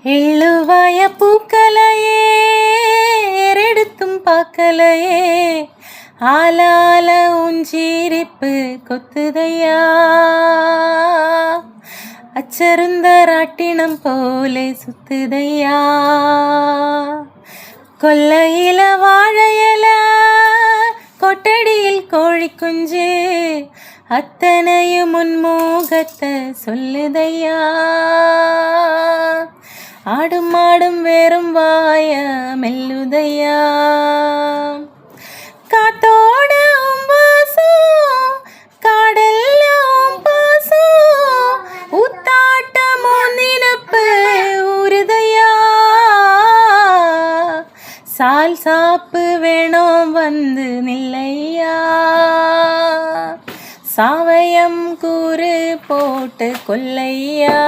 எள்ளுவாய பூக்கலையே ஏறெடுத்தும் பார்க்கலையே ஆலால உஞ்சீரிப்பு கொத்துதையா அச்சருந்த ராட்டினம் போலே சுத்துதையா கொல்லையில வாழையில கொட்டடியில் கோழி குஞ்சு அத்தனையும் முன்மூகத்தை சொல்லுதையா ஆடும் மாடும் வேறும் வாய மெல்லுதையா காத்தோட வாசம் காடெல்லாம் பாசம் ஊத்தாட்டமோ நினப்பு ஊறுதையா சால் சாப்பு வேணும் வந்து நில்லையா சாவயம் கூறு போட்டு கொல்லையா